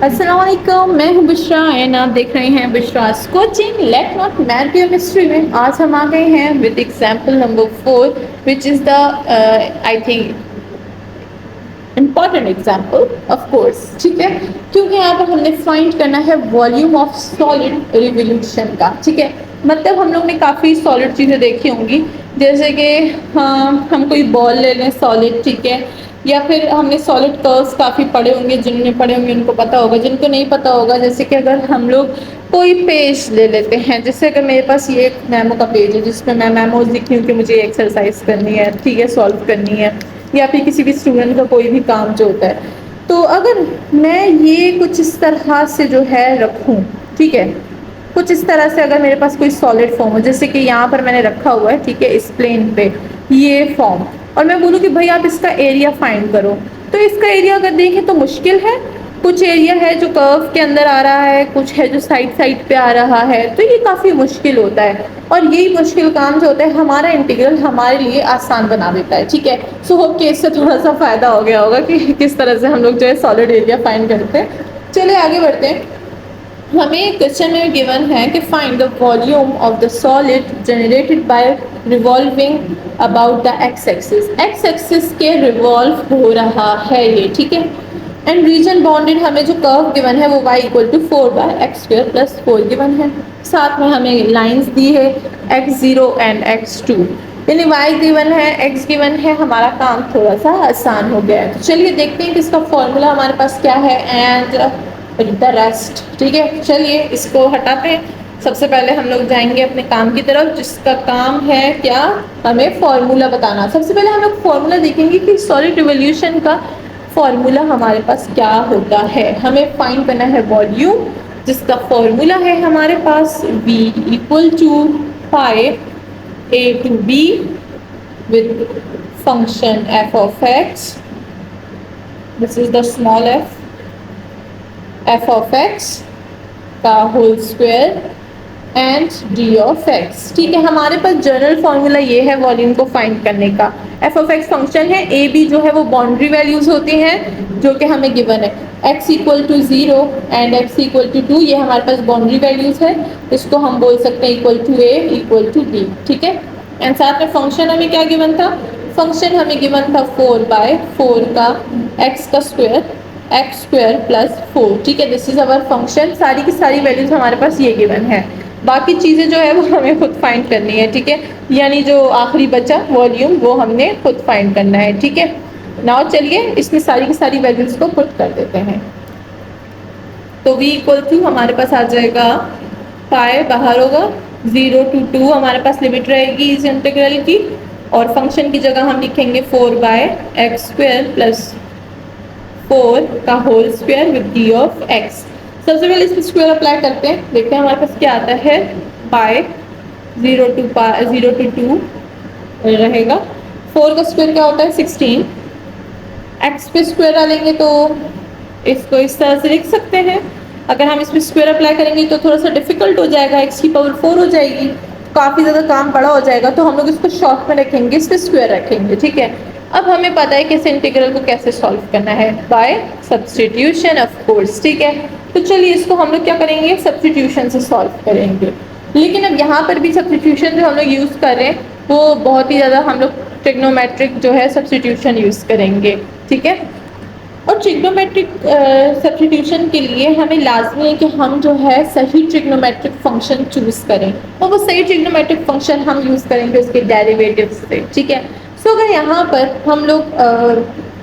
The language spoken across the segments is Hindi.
अस्सलाम वालेकुम, मैं हूं बुशरा एंड आप देख रहे हैं Bushra's coaching let not math chemistry में। आज हम आ गए हैं with example number 4 which is the I think important example of course, ठीक है, क्योंकि यहाँ पर हमने फाइंड करना है वॉल्यूम ऑफ सॉलिड रिवोल्यूशन का। ठीक है, मतलब हम लोग ने काफ़ी सॉलिड चीज़ें देखी होंगी, जैसे कि हम कोई बॉल ले लें सॉलिड, ठीक है, या फिर हमने सॉलिड कर्व्स काफ़ी पढ़े होंगे, जिन्होंने पढ़े होंगे उनको पता होगा, जिनको नहीं पता होगा जैसे कि अगर हम लोग कोई पेज ले लेते हैं, जैसे अगर मेरे पास ये एक मेमो का पेज है जिसमें मैं मेमोज लिखी हूँ कि मुझे एक्सरसाइज करनी है, ठीक है, सॉल्व करनी है, या फिर किसी भी स्टूडेंट का कोई भी काम जो होता है, तो अगर मैं ये कुछ इस तरह से जो है रखूँ, ठीक है, कुछ इस तरह से अगर मेरे पास कोई सॉलिड फॉर्म हो, जैसे कि यहाँ पर मैंने रखा हुआ है, ठीक है, इस प्लेन पे ये फॉर्म, और मैं बोलूँ कि भाई आप इसका एरिया फाइंड करो, तो इसका एरिया अगर देखें तो मुश्किल है। कुछ एरिया है जो कर्व के अंदर आ रहा है, कुछ है जो साइड साइड पे आ रहा है, तो ये काफ़ी मुश्किल होता है, और यही मुश्किल काम जो होता है हमारा इंटीग्रल हमारे लिए आसान बना देता है। ठीक है, सो होप कि इससे थोड़ा सा फ़ायदा हो गया होगा कि किस तरह से हम लोग जो है सॉलिड एरिया फाइंड करते हैं। चलिए आगे बढ़ते हैं। हमें क्वेश्चन में गिवन है कि find the volume of the solid generated by revolving about the x axis. X axis के रिवॉल्व हो रहा है ये, ठीक है, एंड रीजन बाउंडेड हमें जो कर्व गिवन है वो y equal to 4/x² plus 4 given है। साथ में हमें लाइंस दी है x0 एंड x2, यानी y गिवन है, x गिवन है, हमारा काम थोड़ा सा आसान हो गया है। तो चलिए देखते हैं कि इसका फॉर्मूला हमारे पास क्या है एंड द रेस्ट। ठीक है, चलिए इसको हटाते हैं। सबसे पहले हम लोग जाएंगे अपने काम की तरफ, जिसका काम है क्या, हमें फॉर्मूला बताना। सबसे पहले हम लोग फॉर्मूला देखेंगे कि सॉलिड रिवोल्यूशन का फॉर्मूला हमारे पास क्या होता है। हमें फाइंड करना है वॉल्यूम, जिसका फॉर्मूला है हमारे पास v equal to pi a to b with function f of x, this is the small f of x का whole square and d of x। ठीक है, हमारे पास जनरल फॉर्मूला ये है वॉल्यूम को फाइंड करने का। f of x फंक्शन है, a b जो है वो बाउंड्री वैल्यूज होती हैं जो कि हमें गिवन है, x equal to 0 and x equal to 2, ये हमारे पास बाउंड्री वैल्यूज है, इसको हम बोल सकते हैं equal to a equal to b। ठीक है, एंड साथ में फंक्शन हमें क्या गिवन था, फंक्शन हमें गिवन था 4/4 का x का स्क्वायर, x² प्लस 4। ठीक है, दिस इज अवर फंक्शन। सारी की सारी वैल्यूज हमारे पास ये गिवन है, बाकी चीज़ें जो है वो हमें खुद फाइंड करनी है। ठीक है, यानी जो आखिरी बचा वॉल्यूम वो हमने खुद फाइंड करना है। ठीक है, नाउ चलिए इसमें सारी की सारी वैल्यूज को पुट कर देते हैं। तो v इक्वल टू हमारे पास आ जाएगा, पाई बाहर होगा, 0 to 2 हमारे पास लिमिट रहेगी इस इंटीग्रल की, और फंक्शन की जगह हम लिखेंगे 4/x² प्लस 4 का whole square with d of x। सबसे पहले इसमें स्क्वायर अप्लाई करते हैं, देखते हैं हमारे पास क्या आता है। पाई 0 to 2 रहेगा, 4 का स्क्वायर क्या होता है 16, x पे स्क्वायर डालेंगे तो इसको इस तरह से लिख सकते हैं। अगर हम इसमें स्क्वायर अप्लाई करेंगे तो थोड़ा सा डिफिकल्ट हो जाएगा, x की पावर 4 हो जाएगी, काफ़ी ज़्यादा काम बड़ा हो जाएगा, तो हम लोग इसको शॉर्ट में रखेंगे, इस पर स्क्वायर रखेंगे। ठीक है, अब हमें पता है कि इस इंटीग्रल को कैसे सॉल्व करना है, बाय सब्स्टिट्यूशन ऑफ कोर्स। ठीक है, तो चलिए इसको हम लोग क्या करेंगे, सब्स्टिट्यूशन से सॉल्व करेंगे। लेकिन अब यहाँ पर भी सब्स्टिट्यूशन जो हम लोग यूज़ कर रहे हैं वो बहुत ही ज़्यादा हम लोग ट्रिग्नोमेट्रिक जो है सब्स्टिट्यूशन यूज़ करेंगे। ठीक है, और ट्रिग्नोमेट्रिक सब्स्टिट्यूशन के लिए हमें लाजमी है कि हम जो है सही ट्रिग्नोमेट्रिक फंक्शन चूज़ करें, और वो सही ट्रिग्नोमेट्रिक फंक्शन हम यूज़ करेंगे उसके डेरिवेटिव से। ठीक है, सो अगर यहाँ पर हम लोग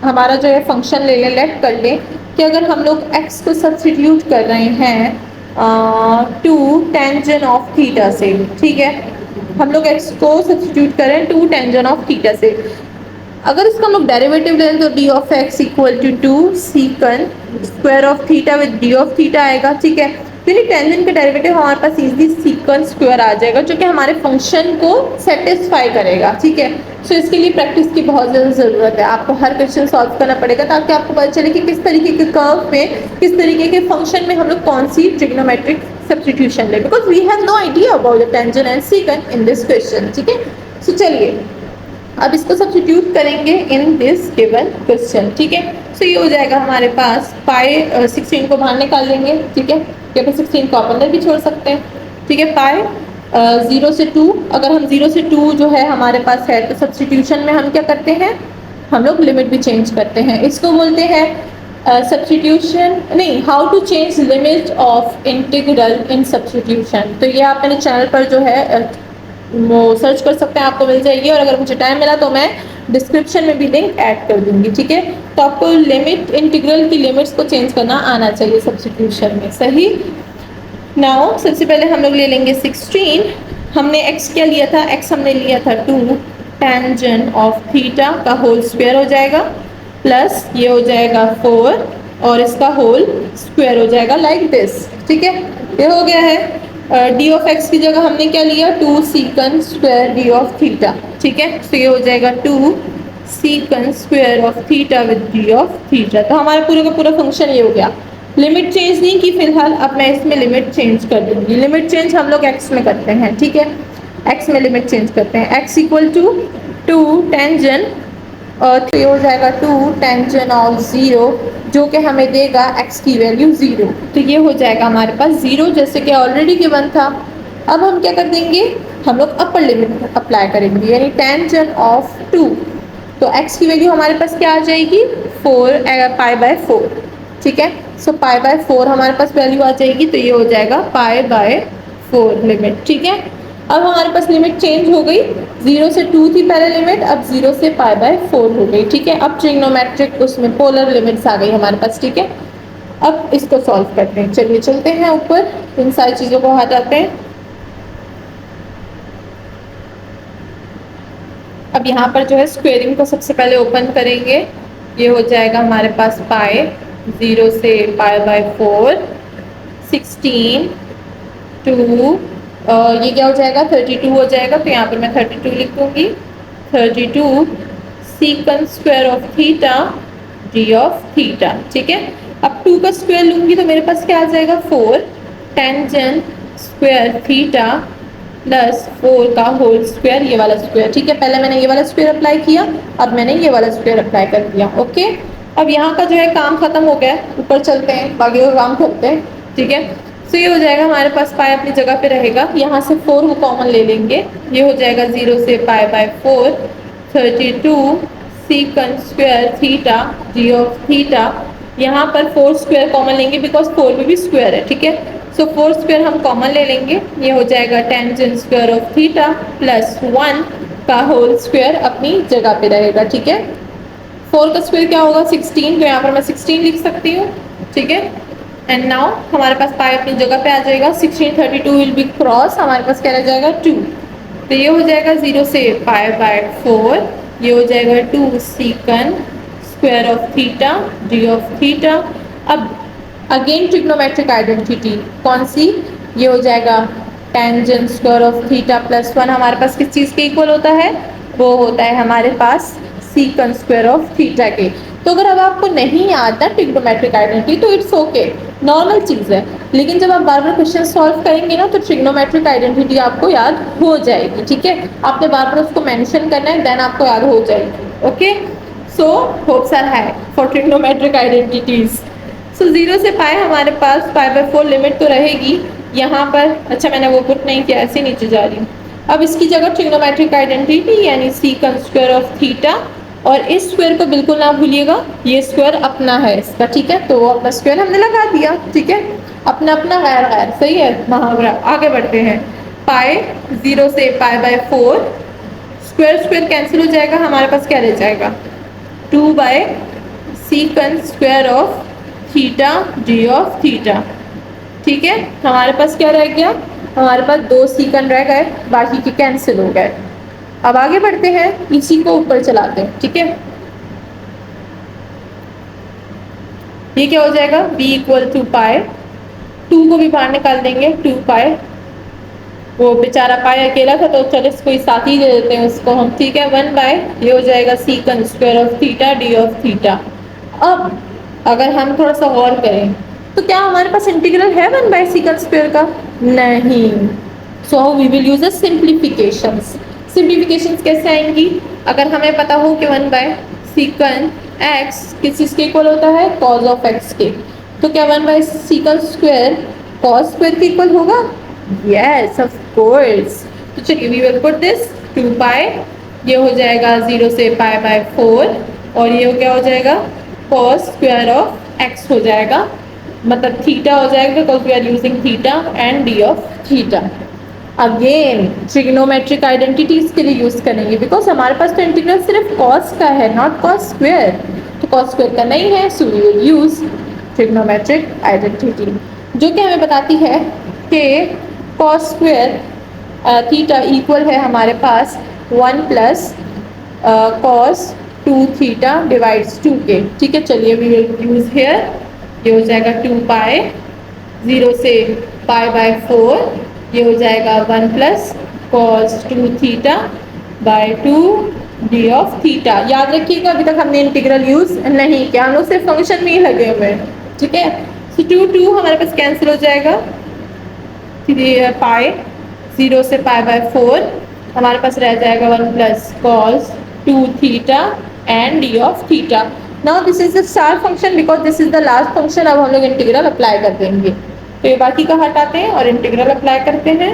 हमारा जो है फंक्शन ले लें, लेट कर लें कि अगर हम लोग x को सब्स्टिट्यूट कर रहे हैं 2 टेंजेंट ऑफ थीटा से, ठीक है, हम लोग x को सब्स्टिट्यूट करें 2 टेंजेंट ऑफ थीटा से, अगर इसका हम लोग डेरिवेटिव लें तो d of x equal to 2 secant square of theta with d of theta आएगा। ठीक है, यानी टेंजेंट का डेरिवेटिव हमारे पास इजीली सीकन स्क्वायर आ जाएगा, जो कि हमारे फंक्शन को सेटिस्फाई करेगा। ठीक है, सो इसके लिए प्रैक्टिस की बहुत ज़्यादा ज़रूरत है, आपको हर क्वेश्चन सॉल्व करना पड़ेगा ताकि आपको पता चले कि किस तरीके के कर्व में, किस तरीके के फंक्शन में हम लोग कौन सी ट्रिग्नोमेट्रिक सब्स्टिट्यूशन ले, because we have no idea about the tangent and secant in this question. ठीक है, सो चलिए अब इसको सब्स्टिट्यूट करेंगे इन दिस गिवन क्वेश्चन, ठीक है। सो ये हो जाएगा हमारे पास पाई 16 को बाहर निकाल लेंगे, ठीक है, या फिर 16 को आप अंदर भी छोड़ सकते हैं, ठीक है। पाई 0 से 2, अगर हम 0 से 2 जो है हमारे पास है, तो सब्स्टिट्यूशन में हम क्या करते हैं, हम लोग लिमिट भी चेंज करते हैं। इसको बोलते हैं सब्स्टिट्यूशन, नहीं, how to change limit of integral in substitution. तो ये आप मेरे चैनल पर जो है वो सर्च कर सकते हैं, आपको मिल जाएगी, और अगर मुझे टाइम मिला तो मैं डिस्क्रिप्शन में भी लिंक ऐड कर दूंगी, ठीक है। तो आपको लिमिट, इंटीग्रल की लिमिट्स को चेंज करना आना चाहिए सब्स्टिट्यूशन में, सही। नाउ सबसे पहले हम लोग ले लेंगे 16, हमने x क्या लिया था, x हमने लिया था 2 टेंजेंट ऑफ थीटा का होल स्क्वायर हो जाएगा, प्लस ये हो जाएगा 4 और इसका होल स्क्वायर हो जाएगा लाइक दिस, ठीक है। ये हो गया है। डी ऑफ एक्स की जगह हमने क्या लिया, 2 secant square d of theta, ठीक है। तो ये हो जाएगा 2 secant square of theta with d of theta. तो हमारा पूरा का पूरा फंक्शन ये हो गया। लिमिट चेंज नहीं की फिलहाल, अब मैं इसमें लिमिट चेंज कर दूंगी। लिमिट चेंज हम लोग एक्स में करते हैं, ठीक है, एक्स में लिमिट चेंज करते हैं। एक्स इक्वल टू 2 टेंजेंट, और तो ये हो जाएगा 2 टेंजेंट ऑफ 0, जो कि हमें देगा x की वैल्यू 0। तो ये हो जाएगा हमारे पास 0, जैसे कि ऑलरेडी गिवन था। अब हम क्या कर देंगे, हम लोग अपर लिमिट अप्लाई करेंगे, यानी टेंजेंट ऑफ 2। तो x की वैल्यू हमारे पास क्या आ जाएगी, 4 पाई बाय 4, ठीक है। सो पाई बाय 4 हमारे पास वैल्यू आ जाएगी, तो ये हो जाएगा पाई बाय 4 लिमिट, ठीक है। अब हमारे पास लिमिट चेंज हो गई, 0 से 2 थी पहले लिमिट, अब 0 से पाई बाय 4 हो गई, ठीक है। अब ट्रिग्नोमेट्रिक उसमें पोलर लिमिट्स आ गई हमारे पास, ठीक है। अब इसको सॉल्व करते हैं, चलिए चलते हैं ऊपर, इन सारी चीज़ों को हटाते हैं। अब यहाँ पर जो है स्क्वेयरिंग को सबसे पहले ओपन करेंगे, ये हो जाएगा हमारे पास पाई 0 से पाई बाय 4, 16 2, ये क्या हो जाएगा, 32 हो जाएगा। तो यहाँ पर मैं 32 लिख दूँगी, 32 secant square of theta d of theta, ठीक है। अब 2 का स्क्वायर लूँगी तो मेरे पास क्या आ जाएगा, 4 टेंजेंट स्क्वायर थीटा प्लस 4 का होल स्क्वायर, ये वाला स्क्वायर, ठीक है। पहले मैंने ये वाला स्क्वायर अप्लाई किया, अब मैंने ये वाला स्क्वायर अप्लाई कर दिया, ओके। अब यहाँ का जो है काम खत्म हो गया, ऊपर चलते हैं, बाकी का काम करते हैं, ठीक है। तो ये हो जाएगा हमारे पास पाई अपनी जगह पे रहेगा, यहाँ से 4 को कॉमन ले लेंगे, ये हो जाएगा 0 से pi by 4, 32 secant square theta d of theta. यहाँ पर 4 स्क्वायर कॉमन लेंगे, बिकॉज 4 में भी स्क्वायर है, ठीक है। सो 4 स्क्वायर हम कॉमन ले लेंगे, ये हो जाएगा tangent square of theta plus 1 का होल स्क्वायर अपनी जगह पे रहेगा, ठीक है। 4 का स्क्वायर क्या होगा, 16, तो यहाँ पर मैं 16 लिख सकती हूँ, ठीक है। एंड नाउ हमारे पास पाई अपनी जगह पे आ जाएगा, 16 32 विल बी क्रॉस, हमारे पास क्या रह जाएगा 2। तो ये हो जाएगा 0 से पाई बाय 4, ये हो जाएगा 2 secant square of theta d of theta. अब अगेन ट्रिग्नोमेट्रिक आइडेंटिटी कौन सी, ये हो जाएगा tangent square of theta plus 1 हमारे पास किस चीज़ के इक्वल होता है, वो होता है हमारे पास सीकन स्क्वायर ऑफ थीटा के। तो अगर अब आपको नहीं आता ट्रिग्नोमेट्रिक आइडेंटिटी तो इट्स ओके, नॉर्मल चीज़ है, लेकिन जब आप बार बार क्वेश्चन सॉल्व करेंगे ना तो ट्रिग्नोमेट्रिक आइडेंटिटी आपको याद हो जाएगी, ठीक है। आपने बार बार उसको मेंशन करना है, देन आपको याद हो जाएगी, okay. So hopes are high for trigonometric identities. So 0 से पाई हमारे पास पाई बाय 4 लिमिट तो रहेगी यहाँ पर, अच्छा मैंने वो पुट नहीं किया, ऐसे नीचे जा रही हूँ। अब इसकी जगह ट्रिग्नोमेट्रिक आइडेंटिटी यानी सीकन स्क्वायर ऑफ थीटा, और इस स्क्वायर को बिल्कुल ना भूलिएगा, ये स्क्वायर अपना है इसका, ठीक है। तो अपना स्क्वायर हमने लगा दिया, ठीक है, अपना अपना गैर गैर, सही है। महावरा आगे बढ़ते हैं, पाई 0 से pi by 4, square square cancel हो जाएगा, हमारे पास क्या रह जाएगा 2 by secant square of theta d of theta, ठीक है। हमारे पास क्या रह गया, हमारे पास 2 सीकन रह गए, बाकी के कैंसिल हो गए। अब आगे बढ़ते हैं, इसी को ऊपर चलाते हैं, ठीक है। ये क्या हो जाएगा, b इक्वल टू पाई, 2 को भी बाहर निकाल देंगे, 2 पाई, वो बेचारा पाई अकेला था तो चलो इसको ही साथ ही दे देते हैं उसको हम, ठीक है। 1 बाय ये हो जाएगा secant square of theta d of theta. अब अगर हम थोड़ा सा गौर करें तो क्या हमारे पास इंटीग्रल है 1 बाय सीकन स्क्वायर का, नहीं। So we will use a simplifications. Simplifications कैसे आएंगी? अगर हमें पता हो कि 1 बाय सीकन एक्स किस चीज़ के इक्वल होता है? कॉज ऑफ एक्स के, तो क्या 1 bye secant square cos square के इक्वल होगा? Yes of course. तो चलिए वी विल पुट दिस 2 पाई, ये हो जाएगा 0 से पाई बाय 4 और ये क्या हो जाएगा? कॉस स्क्वायर ऑफ एक्स हो जाएगा, मतलब थीटा हो जाएगा because we are using theta and d of theta. Again trigonometric identities के लिए यूज करेंगे बिकॉज हमारे पास तो इंटीग्रल सिर्फ कॉस का है, नॉट कॉस स्क्वायर, तो कॉस स्क्वायर का नहीं है, so we will use trigonometric identity जो कि हमें बताती है कि कॉस स्क्वायर थीटा इक्वल है हमारे पास 1 प्लस कॉस 2 थीटा डिवाइड्स 2 के। ठीक है, चलिए वी विल यूज हियर, ये हो जाएगा 2 पाई 0 से पाई बाय 4, ये हो जाएगा 1 plus cos 2 theta by 2 D of theta. याद रखिएगा अभी तक हमने इंटीग्रल यूज नहीं किया, हम लोग सिर्फ फंक्शन में ही लगे हुए हैं। ठीक है, सो 2 हमारे पास कैंसिल हो जाएगा, पाई 0 से पाई बाय 4 हमारे पास रह जाएगा 1 plus cos 2 theta and d of theta. Now this is the star function because this is the last function. अब हम लोग इंटीग्रल अप्लाई कर देंगे, तो ये बाकी का हटाते हैं और इंटीग्रल अप्लाई करते हैं।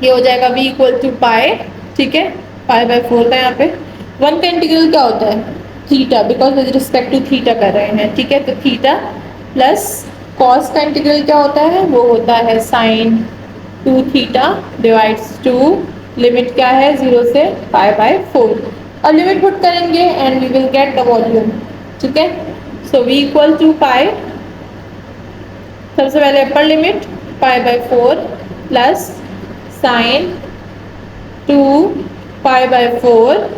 ये हो जाएगा v इक्वल टू पाई, ठीक है, पाई बाय 4 का यहाँ पे 1 का इंटीग्रल क्या होता है? Theta, because with respect to theta कर रहे हैं। ठीक है, तो थीटा प्लस कॉस का इंटीग्रल क्या होता है? वो होता है साइन 2 थीटा डिवाइड्स 2, लिमिट क्या है? 0 से पाई बाय 4। अब लिमिट पुट करेंगे and we will get the volume. ठीक है, so v equal to pi, सबसे पहले upper limit pi by 4 plus sine 2 pi by 4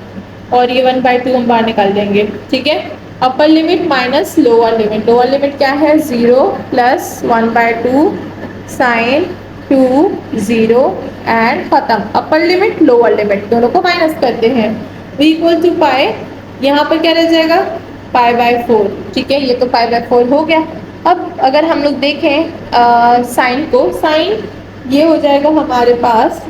और ये 1 बाय 2 हम बाहर निकाल देंगे। ठीक है, upper limit minus lower limit, lower limit क्या है? 0 प्लस 1 बाय 2 साइन 2 0 एंड खत्म। अपर लिमिट लोअर लिमिट दोनों को माइनस करते हैं, v इक्वल टू पाई, यहाँ पर क्या रह जाएगा? Pi by 4। ठीक है, ये तो पाई बाय 4 हो गया। अब अगर हम लोग देखें साइन को, साइन ये हो जाएगा हमारे पास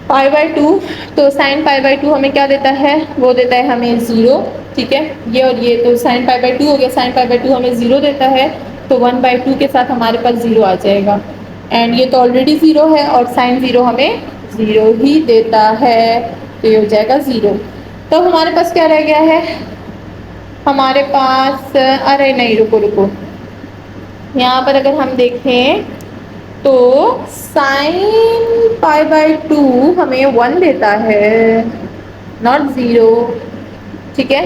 पाई बाय 2, तो साइन पाई बाय 2 हमें क्या देता है? वो देता है हमें 0। ठीक है, ये और ये तो साइन पाई बाय 2 हो गया, साइन पाई बाय 2 हमें 0 देता है, तो 1 बाय 2 के साथ हमारे पास 0 आ जाएगा एंड ये तो ऑलरेडी 0 है और साइन 0 हमें 0 ही देता है, तो ये हो जाएगा 0। तो हमारे पास क्या रह गया है? हमारे पास, अरे नहीं रुको रुको, यहाँ पर अगर हम देखें तो साइन पाई बाय 2 हमें 1 देता है, नॉट 0। ठीक है,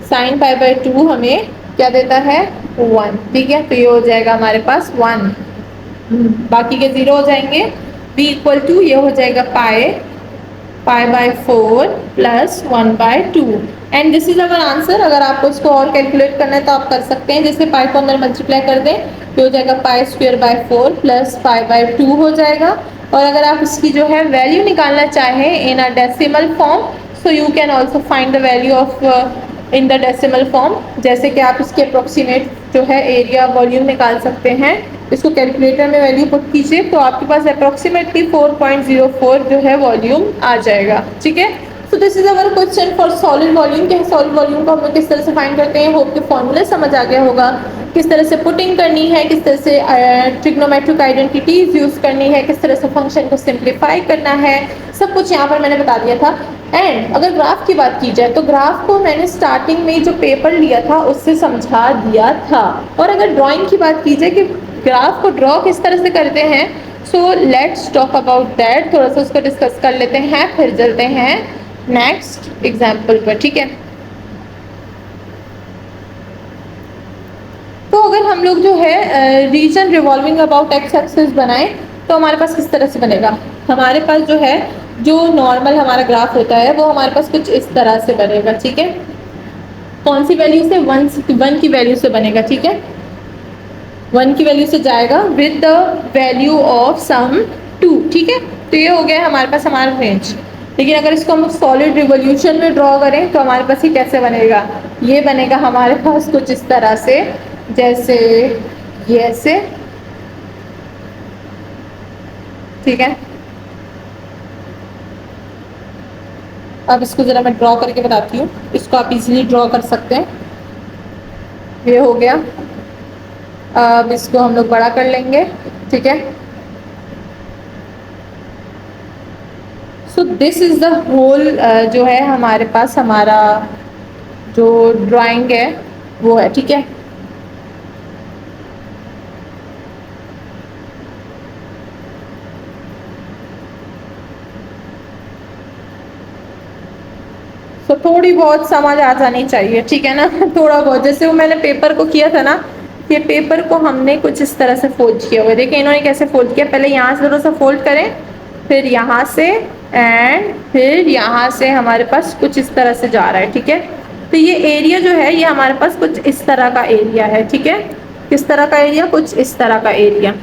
साइन पाई बाय 2 हमें क्या देता है? 1। ठीक है, तो ये हो जाएगा हमारे पास 1, बाकी के 0 हो जाएंगे। v इक्वल टू ये हो जाएगा pi by 4 plus 1 by 2 and this is our answer. अगर आपको इसको और कैलकुलेट करना है तो आप कर सकते हैं, जैसे पाई को अंदर मल्टीप्लाई कर दें तो हो जाएगा pi square by 4 plus pi by 2 हो जाएगा। और अगर आप इसकी जो है वैल्यू निकालना चाहें in a decimal form, so you can also find the value of in the decimal form, जैसे कि आप इसके अप्रोक्सीमेट जो है एरिया वॉल्यूम निकाल सकते हैं। इसको कैलकुलेटर में वैल्यू पुट कीजिए तो आपके पास अप्रोक्सीमेटली 4.04 जो है वॉल्यूम आ जाएगा। ठीक है, so this is our question for solid volume के सॉलिड वॉल्यूम को हम लोग किस तरह से फाइंड करते हैं। होप के फॉर्मूले समझ आ गया होगा, किस तरह से पुटिंग करनी है, किस तरह से ट्रिग्नोमेट्रिक आइडेंटिटीज यूज करनी है, किस तरह से फंक्शन को सिंप्लीफाई करना है, सब कुछ यहाँ पर मैंने बता दिया था। एंड अगर ग्राफ की बात की जाए तो ग्राफ को मैंने स्टार्टिंग में जो पेपर लिया था उससे समझा दिया था। और अगर ड्राइंग की बात की जाए कि ग्राफ को ड्रॉ किस तरह से करते हैं, so let's talk about that, थोड़ा सा उसको डिस्कस कर लेते हैं, फिर चलते हैं नेक्स्ट एग्जाम्पल पर। ठीक है, तो अगर हम लोग जो है region revolving about x axis बनाएं तो हमारे पास किस तरह से बनेगा? हमारे पास जो है जो नॉर्मल हमारा ग्राफ होता है वो हमारे पास कुछ इस तरह से बनेगा। ठीक है, कौन सी वैल्यू से? 1 की वैल्यू से बनेगा। ठीक है, 1 की वैल्यू से जाएगा with the value of some 2। ठीक है, तो ये हो गया हमारे पास हमारा रेंज। लेकिन अगर इसको हम सॉलिड रिवोल्यूशन में ड्रॉ करें तो हमारे पास ये कैसे बनेगा? ये बनेगा हमारे पास कुछ इस तरह से, जैसे ये ऐसे ठीक है। अब इसको जरा मैं ड्रॉ करके बताती हूँ, इसको आप इजीली ड्रॉ कर सकते हैं। ये हो गया। अब इसको हम लोग बड़ा कर लेंगे, ठीक है। So this is the whole जो है हमारे पास हमारा जो ड्राइंग है वो है, ठीक है। तो थोड़ी बहुत समझ आ जानी चाहिए, ठीक है ना। थोड़ा बहुत, जैसे वो मैंने पेपर को किया था ना, ये पेपर को हमने कुछ इस तरह से फोल्ड किया हुआ है। देखिए इन्होंने कैसे फोल्ड किया, पहले यहाँ से थोड़ा सा फोल्ड करें, फिर यहाँ से, एंड फिर यहाँ से हमारे पास कुछ इस तरह से जा रहा है, ठीक है। तो ये एरिया जो है ये हमारे पास कुछ इस तरह का एरिया है, ठीक है। किस तरह का एरिया, कुछ इस तरह का एरिया,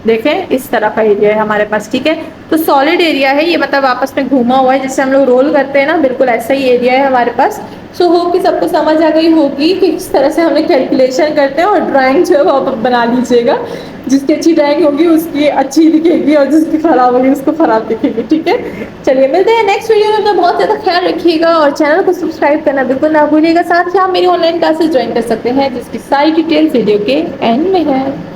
देखें इस तरह का एरिया है हमारे पास, ठीक है। तो सॉलिड एरिया है ये, मतलब आपस में घूमा हुआ है, जैसे हम लोग रोल करते हैं ना, बिल्कुल ऐसा ही एरिया है हमारे पास। सो होप कि सबको समझ आ गई होगी कि किस तरह से हमें कैलकुलेशन करते हैं, और ड्राइंग जो है वो आप बना लीजिएगा। जिसकी अच्छी ड्राइंग होगी उसकी अच्छी दिखेगी, और जिसकी खराब होगी उसको खराब दिखेगी, ठीक है। चलिए मिलते हैं नेक्स्ट वीडियो में। अपना बहुत ज़्यादा ख्याल रखिएगा और चैनल को सब्सक्राइब करना बिल्कुल ना भूलिएगा। साथ ही आप मेरी ऑनलाइन क्लासेस ज्वाइन कर सकते हैं, जिसकी सारी डिटेल्स वीडियो के एंड में है।